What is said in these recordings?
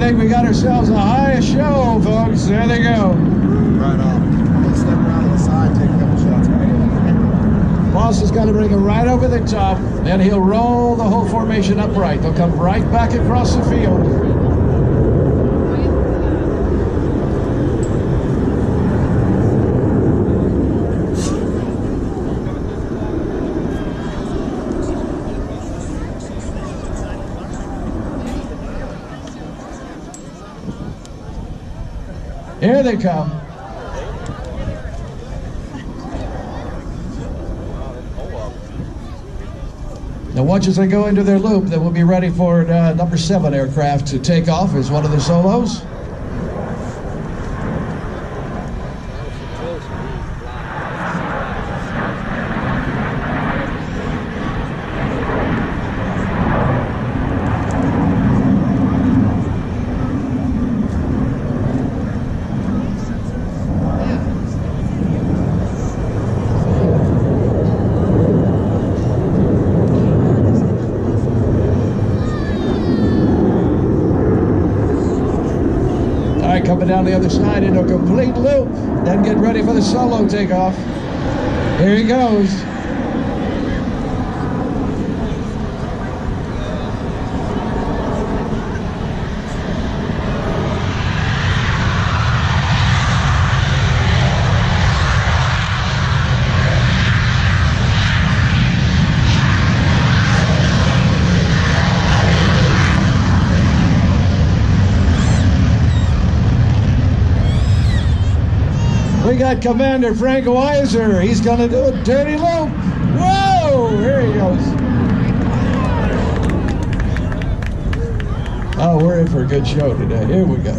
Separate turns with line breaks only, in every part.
think we got ourselves a high show, folks. There they go.
Right on. Let's step around to the side, take a couple shots.
Boss is going to bring him right over the top, then he'll roll the whole formation upright. They'll come right back across the field. Here they come. Now watch as they go into their loop, then we'll be ready for number 7 aircraft to take off as one of the solos. Coming down the other side into a complete loop, then get ready for the solo takeoff. Here he goes. We got Commander Frank Weiser. He's going to do a dirty loop. Whoa! Here he goes. Oh, we're in for a good show today. Here we go.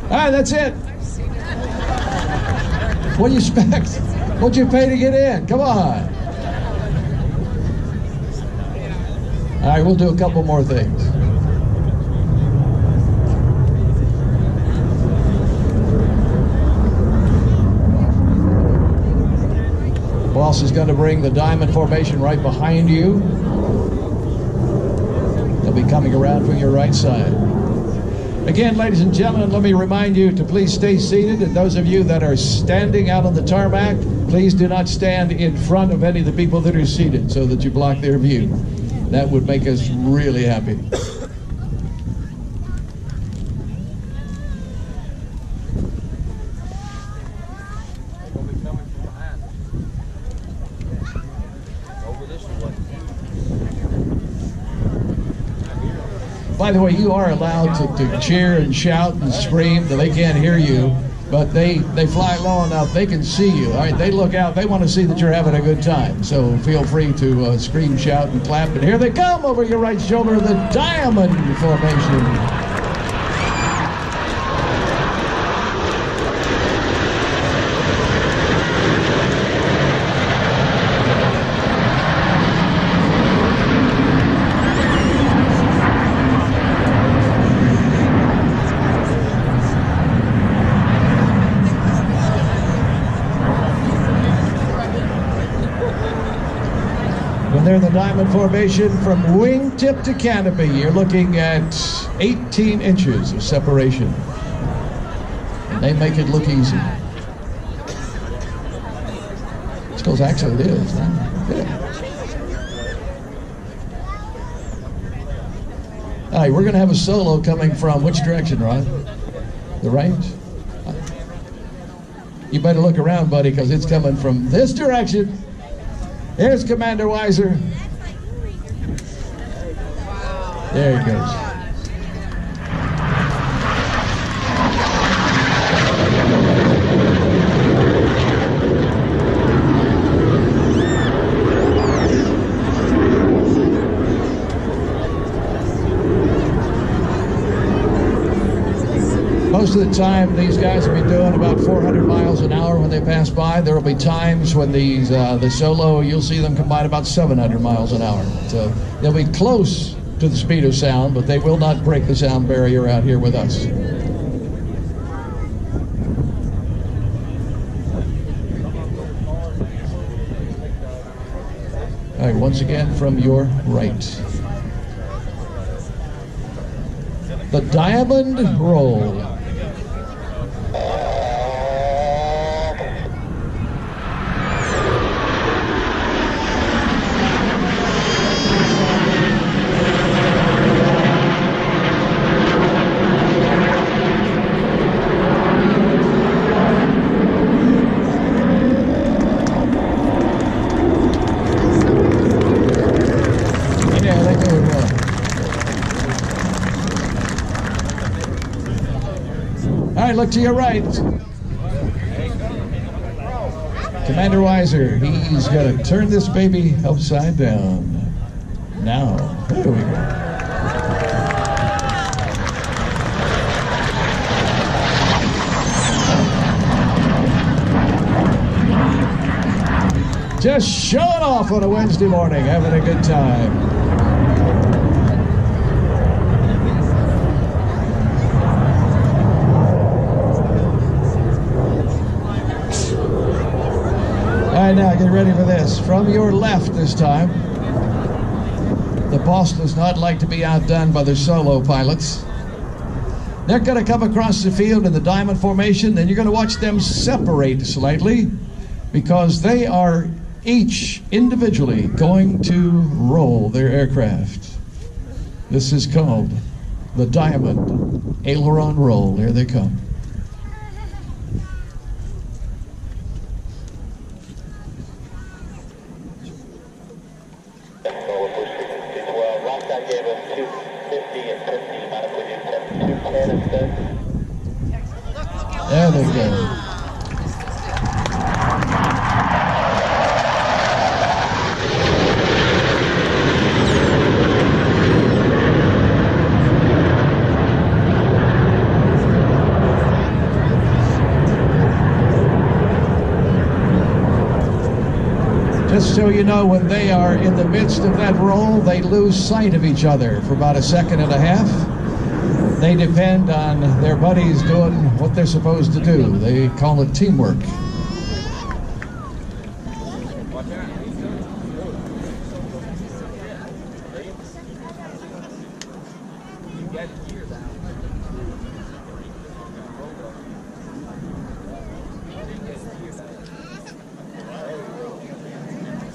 All right, that's it. What do you expect? What'd you pay to get in? Come on. All right, we'll do a couple more things. Boss is going to bring the diamond formation right behind you. They'll be coming around from your right side. Again, ladies and gentlemen, let me remind you to please stay seated. And those of you that are standing out on the tarmac, please do not stand in front of any of the people that are seated so that you block their view. That would make us really happy. By the way, you are allowed to cheer and shout and scream. They can't hear you, but they fly low enough they can see you. All right, they look out. They want to see that you're having a good time. So feel free to scream, shout, and clap. And here they come over your right shoulder, the diamond formation. They're the diamond formation from wingtip to canopy. You're looking at 18 inches of separation. And they make it look easy. Because actually it is. Huh? Yeah. All right, we're going to have a solo coming from which direction, Rod? The right? You better look around, buddy, because it's coming from this direction. Here's Commander Weiser. There he goes. Most of the time, these guys will be doing about 400 miles an hour when they pass by. There will be times when these the solo, you'll see them come by at about 700 miles an hour. So they'll be close to the speed of sound, but they will not break the sound barrier out here with us. All right, once again from your right. The diamond roll. All right, look to your right. Commander Weiser, he's going to turn this baby upside down. Now, there we go. Just showing off on a Wednesday morning, having a good time. All right, now get ready for this. From your left this time. The boss does not like to be outdone by the solo pilots. They're going to come across the field in the diamond formation, and you're going to watch them separate slightly because they are each individually going to roll their aircraft. This is called the diamond aileron roll. Here they come. There they go. Just so you know, when they are in the midst of that roll, they lose sight of each other for about a second and a half. They depend on their buddies doing what they're supposed to do. They call it teamwork.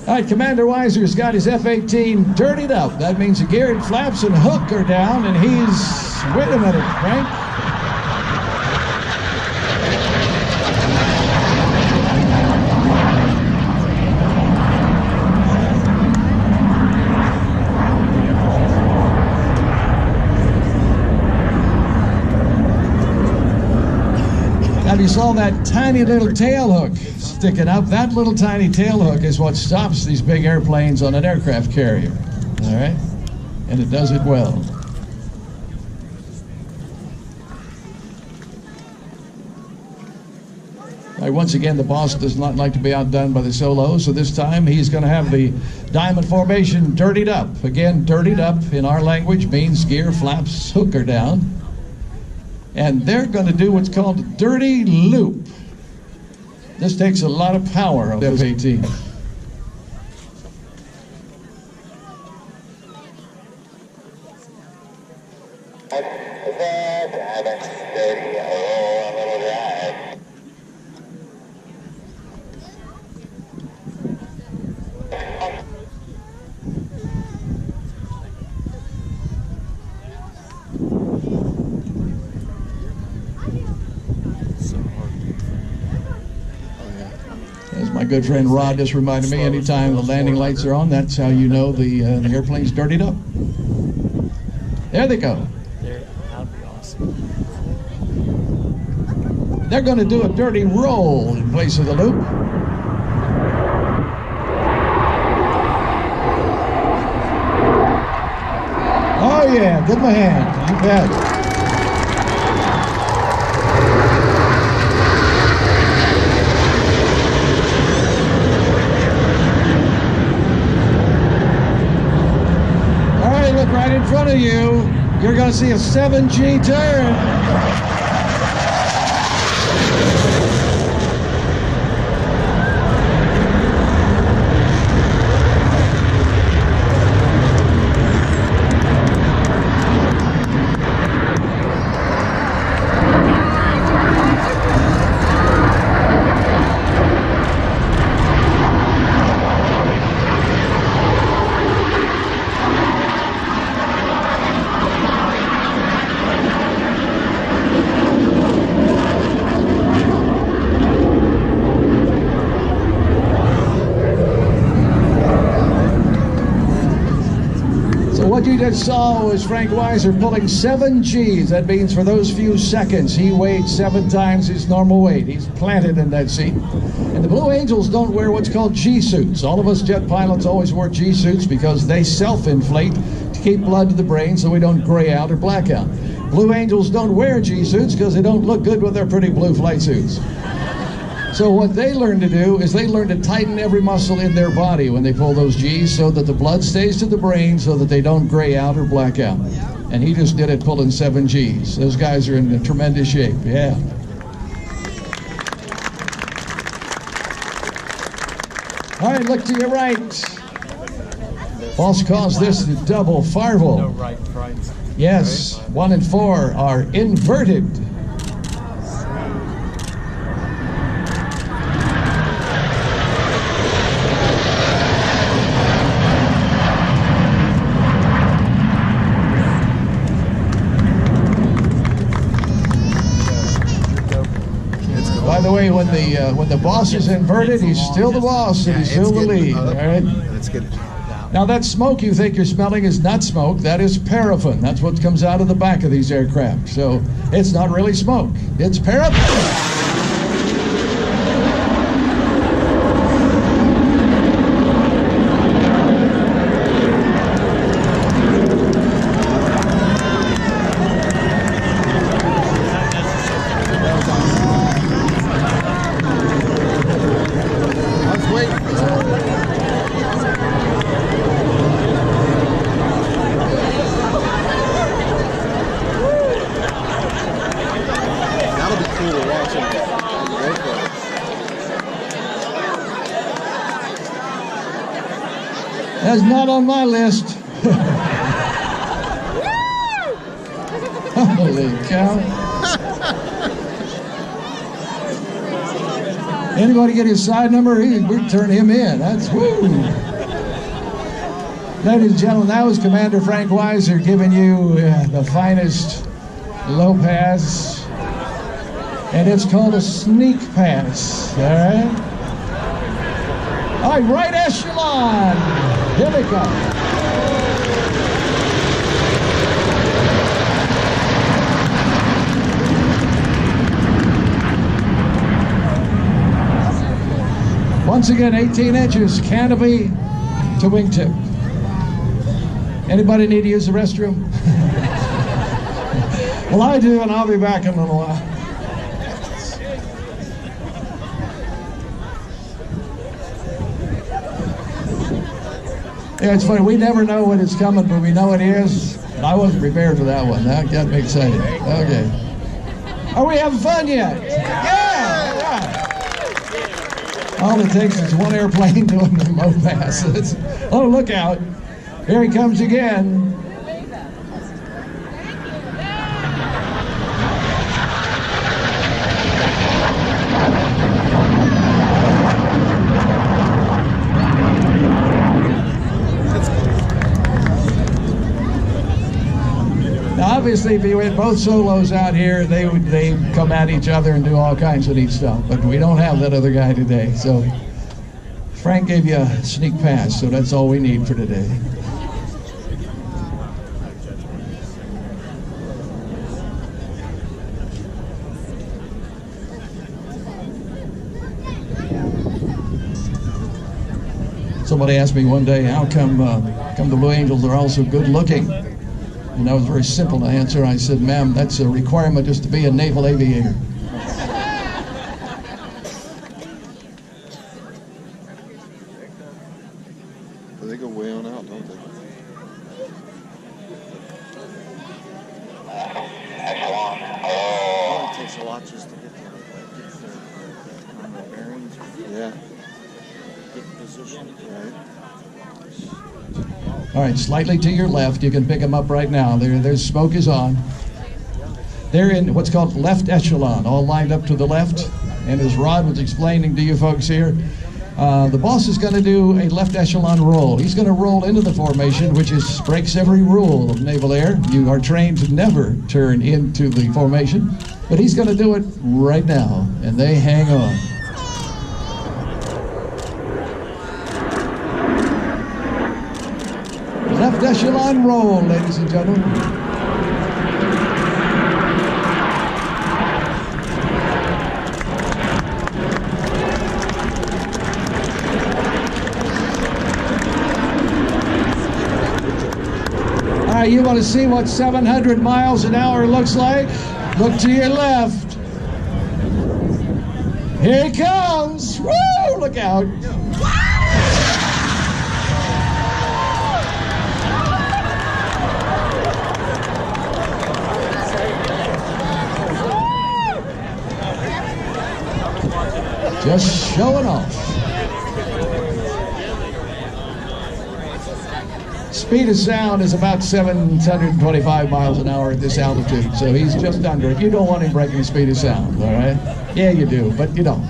All right, Commander Weiser's got his F-18 dirtied up. That means the geared flaps and hook are down, and he's... Wait a minute, Frank. Now, you saw that tiny little tail hook sticking up. That little tiny tail hook is what stops these big airplanes on an aircraft carrier. All right? And it does it well. All right, once again, the boss does not like to be outdone by the solo, so this time he's going to have the diamond formation dirtied up. Again, dirtied up in our language means gear, flaps, hook are down. And they're going to do what's called a dirty loop. This takes a lot of power of F-18. As my good friend Rod just reminded me, anytime the landing lights are on, that's how you know the airplane's dirtied up. There they go.
That would be awesome.
They're going to do a dirty roll in place of the loop. Oh yeah, give them a hand. You bet. Right in front of you, you're going to see a 7G turn. What you just saw was Frank Weiser pulling 7 Gs. That means for those few seconds, he weighed 7 times his normal weight. He's planted in that seat. And the Blue Angels don't wear what's called G suits. All of us jet pilots always wear G suits because they self-inflate to keep blood to the brain so we don't gray out or black out. Blue Angels don't wear G suits because they don't look good with their pretty blue flight suits. So what they learn to do is they learn to tighten every muscle in their body when they pull those G's so that the blood stays to the brain so that they don't gray out or black out. And he just did it pulling 7 G's. Those guys are in tremendous shape, yeah. All right, look to your right. Boss calls this the double Farvel.
No right.
Yes, 1 and 4 are inverted. By the way, when the boss is inverted, he's still the boss and he's still the lead. All right.
Let's get it.
Now that smoke you think you're smelling is not smoke. That is paraffin. That's what comes out of the back of these aircraft. So it's not really smoke. It's paraffin. That's not on my list. Holy cow. Anybody get his side number? We'd turn him in. That's woo. Ladies and gentlemen, that was Commander Frank Weiser giving you the finest low pass. And it's called a sneak pass. All right? All right, right echelon. Here they come. Once again, 18 inches, canopy to wingtip. Anybody need to use the restroom? Well, I do, and I'll be back in a little while. Yeah, it's funny. We never know when it's coming, but we know it is. And I wasn't prepared for that one. That got me excited. Okay. Are we having fun yet? Yeah! All it takes is one airplane doing the low pass. Oh, look out. Here he comes again. Obviously, if you had both solos out here, they come at each other and do all kinds of neat stuff. But we don't have that other guy today. So Frank gave you a sneak pass, so that's all we need for today. Somebody asked me one day, how come the Blue Angels are also good looking? And that was very simple to answer. I said, ma'am, that's a requirement just to be a naval aviator.
They go way on out, don't they?
Oh, it takes a lot just to get the bearings.
Yeah.
Get position.
Right.
All right, slightly to your left. You can pick them up right now. Their smoke is on. They're in what's called left echelon, all lined up to the left. And as Rod was explaining to you folks here, the boss is going to do a left echelon roll. He's going to roll into the formation, which breaks every rule of naval air. You are trained to never turn into the formation, but he's going to do it right now, and they hang on. Left echelon roll, ladies and gentlemen. All right, you want to see what 700 miles an hour looks like? Look to your left. Here he comes. Woo! Look out. Just showing off. Speed of sound is about 725 miles an hour at this altitude, so he's just under it. You don't want him breaking the speed of sound, all right? Yeah, you do, but you don't.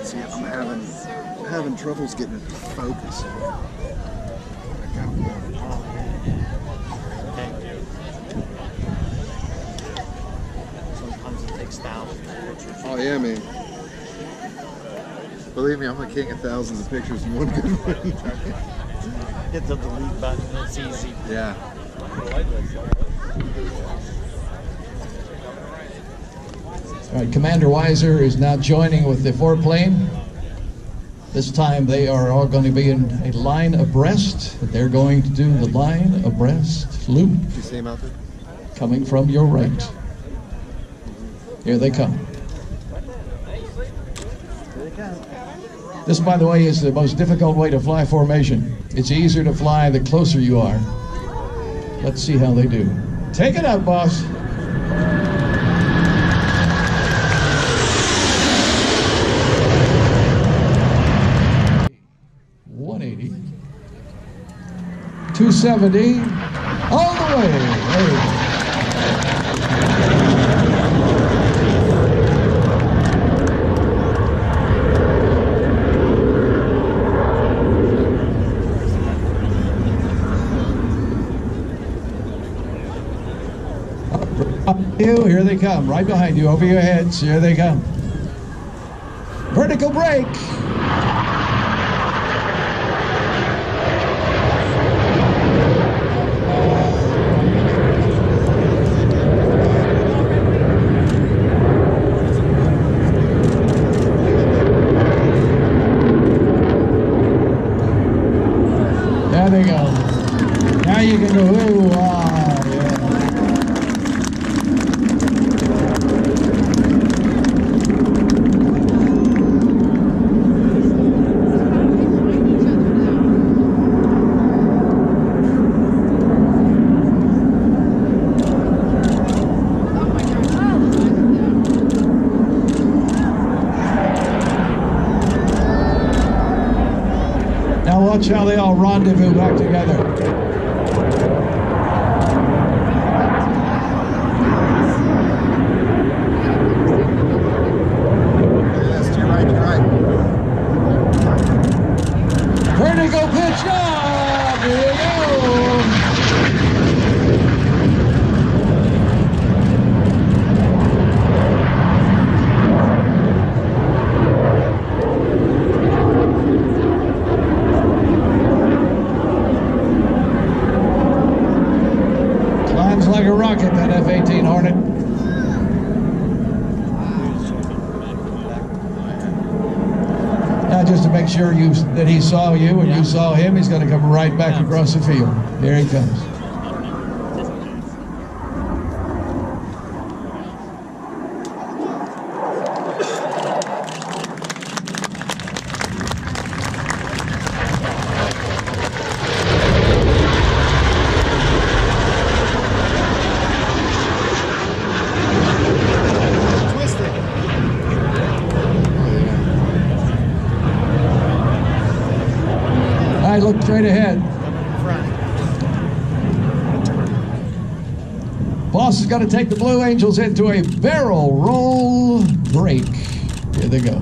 See, I'm having troubles getting it to focus.
Sometimes it takes thousands of pictures.
Oh yeah, man. Believe me, I'm the king of thousands of pictures in one good one.
Hit the delete button, it's easy.
Yeah.
All right, Commander Weiser is now joining with the foreplane. This time they are all going to be in a line abreast. They're going to do the line abreast loop.
Did you see him out there?
Coming from your right. Here they come. This, by the way, is the most difficult way to fly formation. It's easier to fly the closer you are. Let's see how they do. Take it up, boss. $180. $270. All the way. There you go. Here they come, right behind you, over your heads. Here they come. Vertical brake. There they go. Now you can go, ooh, ah, yeah. Now watch how they all rendezvous back together.
Yes, to your right, to your right.
Vertical pitch up! Here we go! Climbs like a rocket, that F-18 Hornet. Now, just to make sure that he saw you and you saw him, he's going to come right back across the field. Here he comes.
Twisted.
All right, look straight ahead. Boss is going to take the Blue Angels into a barrel roll break. Here they go.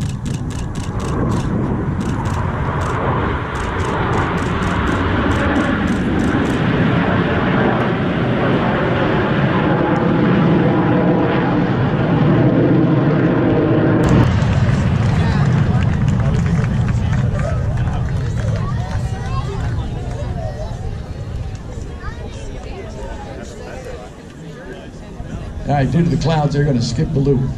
All right, due to the clouds, they're going to skip the loop.